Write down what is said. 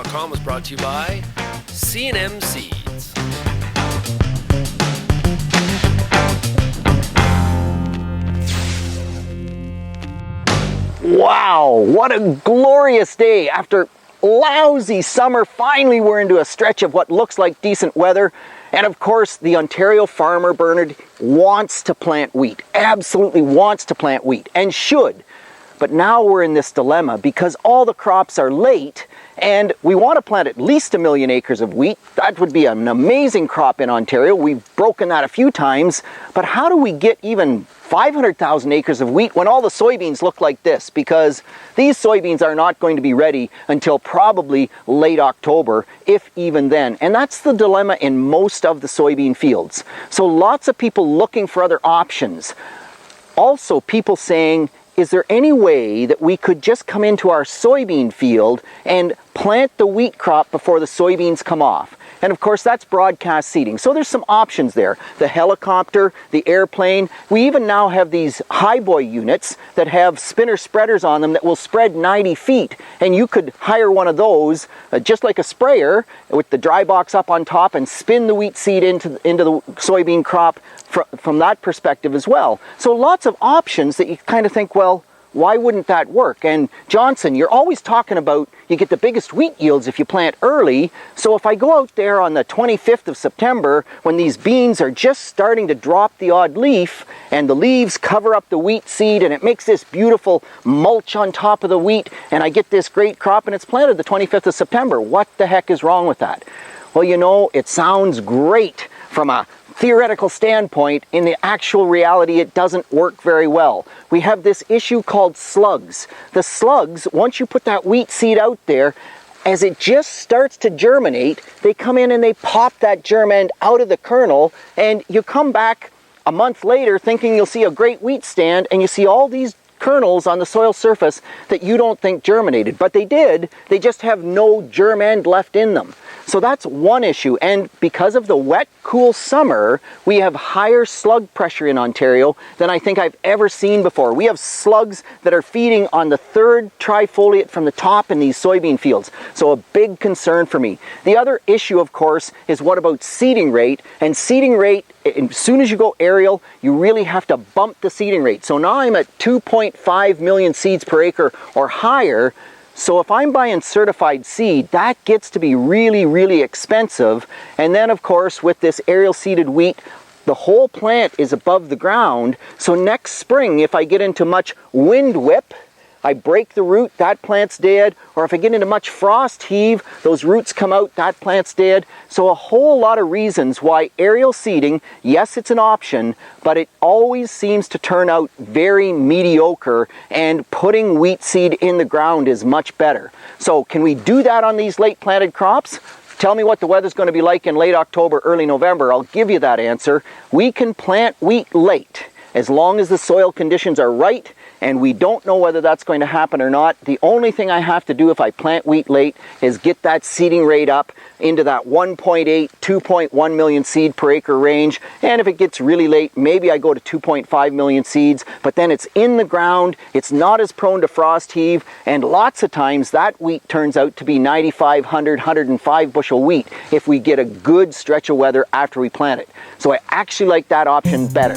RealAgriculture.com was brought to you by C&M Seeds. Wow, what a glorious day. After lousy summer, finally we're into a stretch of what looks like decent weather. And of course, the Ontario farmer, Bernard, wants to plant wheat, absolutely wants to plant wheat, and should. But now we're in this dilemma because all the crops are late and we want to plant at least 1 million acres of wheat. That would be an amazing crop in Ontario. We've broken that a few times. But how do we get even 500,000 acres of wheat when all the soybeans look like this? Because these soybeans are not going to be ready until probably late October, if even then. And that's the dilemma in most of the soybean fields. So lots of people looking for other options. Also, people saying, is there any way that we could just come into our soybean field and plant the wheat crop before the soybeans come off? And of course, that's broadcast seeding. So there's some options there. The helicopter, the airplane. We even now have these highboy units that have spinner spreaders on them that will spread 90 feet. And you could hire one of those, just like a sprayer, with the dry box up on top and spin the wheat seed into the soybean crop from that perspective as well. So lots of options that you kind of think, well, why wouldn't that work? And Johnson, you're always talking about you get the biggest wheat yields if you plant early. So if I go out there on the 25th of September, when these beans are just starting to drop the odd leaf and the leaves cover up the wheat seed and it makes this beautiful mulch on top of the wheat and I get this great crop and it's planted the 25th of September, what the heck is wrong with that? Well, you know, it sounds great from a theoretical standpoint. In the actual reality, it doesn't work very well. We have this issue called slugs. The slugs, once you put that wheat seed out there, as it just starts to germinate, they come in and they pop that germ end out of the kernel, and you come back a month later thinking you'll see a great wheat stand, and you see all these kernels on the soil surface that you don't think germinated, but they did. They just have no germ end left in them. So that's one issue, and because of the wet, cool summer, we have higher slug pressure in Ontario than I think I've ever seen before. We have slugs that are feeding on the third trifoliate from the top in these soybean fields, so a big concern for me. The other issue, of course, is what about seeding rate? And seeding rate, as soon as you go aerial, you really have to bump the seeding rate. So now I'm at 2.5 million seeds per acre or higher. So if I'm buying certified seed, that gets to be really, really expensive. And then of course, with this aerial seeded wheat, the whole plant is above the ground. So next spring, if I get into much wind whip, I break the root, that plant's dead. Or if I get into much frost heave, those roots come out, that plant's dead. So a whole lot of reasons why aerial seeding, yes, it's an option, but it always seems to turn out very mediocre, and putting wheat seed in the ground is much better. So can we do that on these late planted crops? Tell me what the weather's going to be like in late October, early November. I'll give you that answer. We can plant wheat late as long as the soil conditions are right, and we don't know whether that's going to happen or not. The only thing I have to do if I plant wheat late is get that seeding rate up into that 1.8, 2.1 million seed per acre range. And if it gets really late, maybe I go to 2.5 million seeds, but then it's in the ground, it's not as prone to frost heave, and lots of times that wheat turns out to be 95, 100, 105 bushel wheat if we get a good stretch of weather after we plant it. So I actually like that option better.